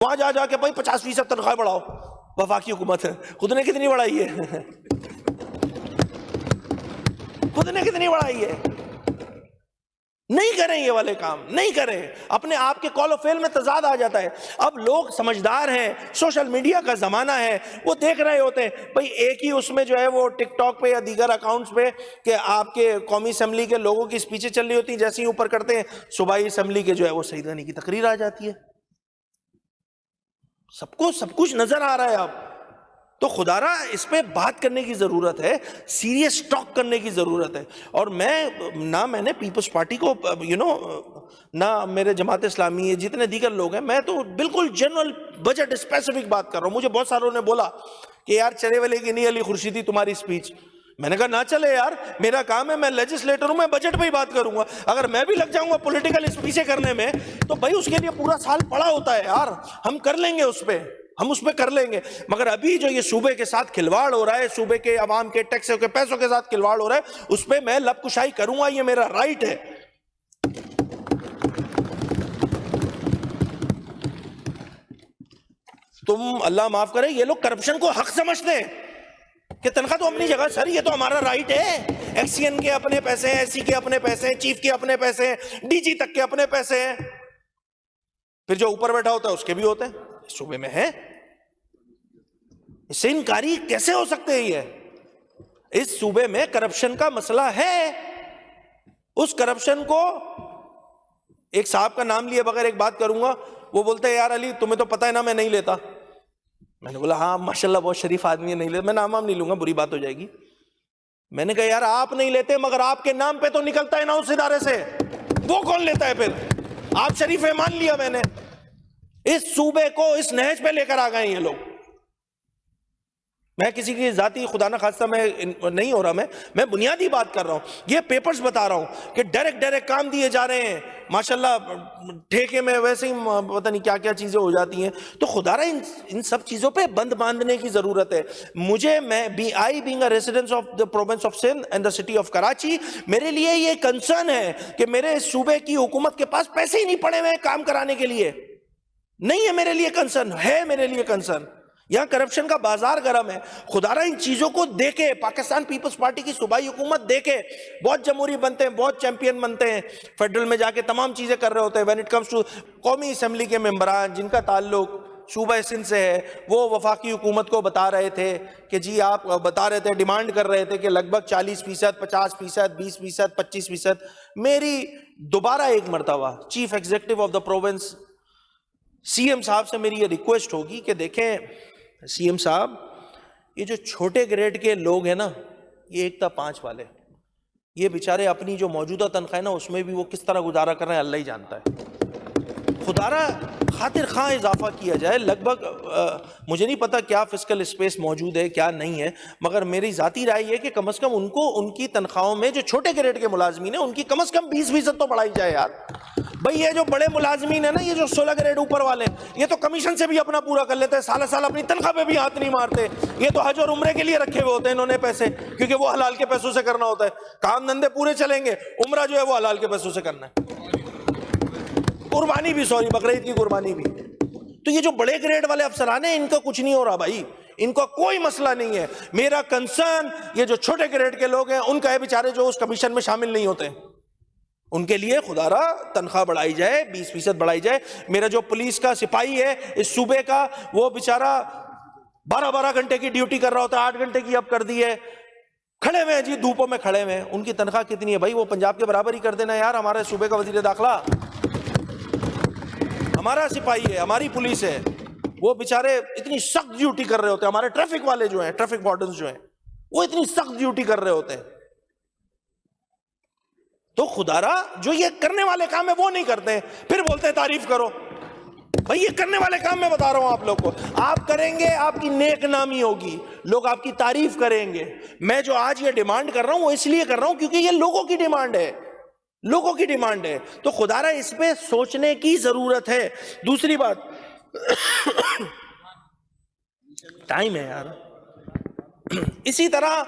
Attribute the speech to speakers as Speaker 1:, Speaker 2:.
Speaker 1: وہاں جا جا کے بھائی 50% تنخواہ بڑھاؤ، وفاقی حکومت ہے، خود نے کتنی بڑھائی ہے؟ خود نے کتنی بڑھائی ہے؟ نہیں کریں یہ والے کام، نہیں کریں. اپنے آپ کے کال و فعل میں تضاد آ جاتا ہے. اب لوگ سمجھدار ہیں، سوشل میڈیا کا زمانہ ہے، وہ دیکھ رہے ہوتے ہیں بھئی ایک ہی اس میں جو ہے وہ ٹک ٹاک پہ یا دیگر اکاؤنٹس پہ کہ آپ کے قومی اسمبلی کے لوگوں کی اسپیچیں چل رہی ہوتی ہیں، جیسے ہی اوپر کرتے ہیں صوبائی اسمبلی کے جو ہے وہ سعید غنی کی تقریر آ جاتی ہے. سب کو سب کچھ نظر آ رہا ہے. اب تو خدا را اس پہ بات کرنے کی ضرورت ہے، سیریس ٹاک کرنے کی ضرورت ہے. اور میں نے پیپلز پارٹی کو نہ میرے جماعت اسلامی جتنے دیگر لوگ ہیں، میں تو بالکل جنرل بجٹ اسپیسیفک بات کر رہا ہوں. مجھے بہت ساروں نے بولا کہ یار چلے والے کی نہیں علی خورشیدی تمہاری اسپیچ. میں نے کہا نہ چلے یار، میرا کام ہے، میں لیجسلیٹر ہوں، میں بجٹ پہ ہی بات کروں گا. اگر میں بھی لگ جاؤں گا پولیٹیکل اسپیچیں کرنے میں تو بھائی اس کے لیے پورا سال پڑا ہوتا ہے یار. ہم کر لیں گے اس پہ، ہم اس پہ کر لیں گے. مگر ابھی جو یہ صوبے کے ساتھ کھلواڑ ہو رہا ہے، صوبے کے عوام کے ٹیکسوں کے پیسوں کے ساتھ کھلواڑ ہو رہا ہے، اس پہ میں لب کشائی کروں گا، یہ میرا رائٹ ہے. تم اللہ معاف کرے، یہ لوگ کرپشن کو حق سمجھتے ہیں کہ تنخواہ تو اپنی جگہ، سر یہ تو ہمارا رائٹ ہے. ایکس سی این کے اپنے پیسے ہیں، ایس سی کے اپنے پیسے ہیں، چیف کے اپنے پیسے ہیں، ڈی جی تک کے اپنے پیسے ہیں. پھر جو اوپر بیٹھا ہوتا ہے اس کے بھی ہوتے ہیں. اس صوبے میں ہے، اس سے انکاری کیسے ہو سکتے ہیں؟ یہ اس صوبے میں کرپشن کا مسئلہ ہے. اس کرپشن کو ایک صاحب کا نام لیے بغیر ایک بات کروں گا، وہ بولتے ہیں یار علی تمہیں تو پتہ ہے نا میں نہیں لیتا. میں نے بولا ہاں ماشاءاللہ بہت شریف آدمی ہے، نہیں لیتا. میں نام نہیں لوں گا، بری بات ہو جائے گی. میں نے کہا یار آپ نہیں لیتے مگر آپ کے نام پہ تو نکلتا ہے نا اس ادارے سے، وہ کون لیتا ہے پھر؟ آپ شریف ہے مان لیا میں نے. اس صوبے کو اس نہج پہ لے کر آ گئے یہ لوگ. میں کسی کی ذاتی خدا نہ خواستہ میں نہیں ہو رہا، میں بنیادی بات کر رہا ہوں. یہ پیپرز بتا رہا ہوں کہ ڈائریکٹ کام دیے جا رہے ہیں ماشاءاللہ، ٹھیکے میں ویسے ہی پتہ نہیں کیا کیا چیزیں ہو جاتی ہیں. تو خدا را ان سب چیزوں پہ بند باندھنے کی ضرورت ہے. میں being a resident of the province of Sindh and the city of Karachi، میرے لیے یہ کنسرن ہے کہ میرے صوبے کی حکومت کے پاس پیسے ہی نہیں پڑے ہوئے کام کرانے کے لیے. نہیں ہے میرے لیے کنسرن، ہے میرے لیے کنسرن. یہاں کرپشن کا بازار گرم ہے. خدا را ان چیزوں کو دیکھے پاکستان پیپلز پارٹی کی صوبائی حکومت دیکھے. بہت جمہوری بنتے ہیں، بہت چیمپئن بنتے ہیں، فیڈرل میں جا کے تمام چیزیں کر رہے ہوتے ہیں. وین اٹ کمز ٹو قومی اسمبلی کے ممبران جن کا تعلق صوبہ سندھ سے ہے، وہ وفاقی حکومت کو بتا رہے تھے کہ جی آپ بتا رہے تھے، ڈیمانڈ کر رہے تھے کہ لگ بھگ 40%، 50%، 20%، 25%. میری دوبارہ ایک مرتبہ chief executive of the province C M صاحب سے میری یہ ریکویسٹ ہوگی کہ دیکھیں سی ایم صاحب، یہ جو چھوٹے گریڈ کے لوگ ہیں نا، یہ 1 تا 5 والے، یہ بیچارے اپنی جو موجودہ تنخواہ نا اس میں بھی وہ کس طرح گزارا کر رہے ہیں اللہ ہی جانتا ہے. خدا را خاطر خواہ اضافہ کیا جائے. لگ بھگ مجھے نہیں پتا کیا فسکل اسپیس موجود ہے کیا نہیں ہے، مگر میری ذاتی رائے یہ کہ کم از کم ان کو ان کی تنخواہوں میں جو چھوٹے گریڈ کے ملازمین ہیں ان کی کم از کم 20% تو بڑھائی جائے یار. بھئی یہ جو بڑے ملازمین ہیں نا، یہ جو 16 گریڈ اوپر والے، یہ تو کمیشن سے بھی اپنا پورا کر لیتے ہیں، سال اپنی تنخواہ پہ بھی ہاتھ نہیں مارتے. یہ تو حج اور عمرے کے لیے رکھے ہوئے ہوتے ہیں انہوں نے پیسے، کیونکہ وہ حلال کے پیسوں سے کرنا ہوتا ہے. کام دھندے پورے چلیں گے، عمرہ جو ہے وہ حلال کے پیسوں سے کرنا ہے، قربانی بھی، بقرعید کی قربانی بھی. تو یہ جو بڑے گریڈ والے افسران ہیں ان کا کچھ نہیں ہو رہا بھائی، ان کا کوئی مسئلہ نہیں ہے. میرا کنسرن یہ جو چھوٹے گریڈ کے لوگ ہیں ان کا ہے بیچارے جو اس کمیشن میں شامل نہیں ہوتے، ان کے لیے خدا را تنخواہ بڑھائی جائے، 20% بڑھائی جائے. میرا جو پولیس کا سپاہی ہے اس صوبے کا، وہ بیچارہ 12 گھنٹے کی ڈیوٹی کر رہا ہوتا ہے، 8 گھنٹے کی اب کر دی ہے. کھڑے ہوئے ہیں جی، دھوپوں میں کھڑے ہوئے ہیں. ان کی تنخواہ کتنی ہے بھائی؟ وہ پنجاب کے برابر ہی کر دینا یار. ہمارے صوبے کا وزیر داخلہ ہمارا سپاہی ہے، ہماری پولیس ہے، وہ بیچارے اتنی سخت ڈیوٹی کر رہے ہوتے ہیں. ہمارے ٹریفک والے جو ہیں، ٹریفک وارڈنز جو ہیں، وہ اتنی سخت ڈیوٹی کر رہے ہوتے ہیں. تو خدا را جو یہ کرنے والے کام ہے وہ نہیں کرتے ہیں، پھر بولتے ہیں تعریف کرو. بھئی یہ کرنے والے کام میں بتا رہا ہوں آپ لوگ کو، آپ کریں گے آپ کی نیک نامی ہوگی، لوگ آپ کی تعریف کریں گے. میں جو آج یہ ڈیمانڈ کر رہا ہوں وہ اس لیے کر رہا ہوں کیونکہ یہ لوگوں کی ڈیمانڈ ہے، لوگوں کی ڈیمانڈ ہے. تو خدا را اس پہ سوچنے کی ضرورت ہے. دوسری بات ٹائم ہے یار. اسی طرح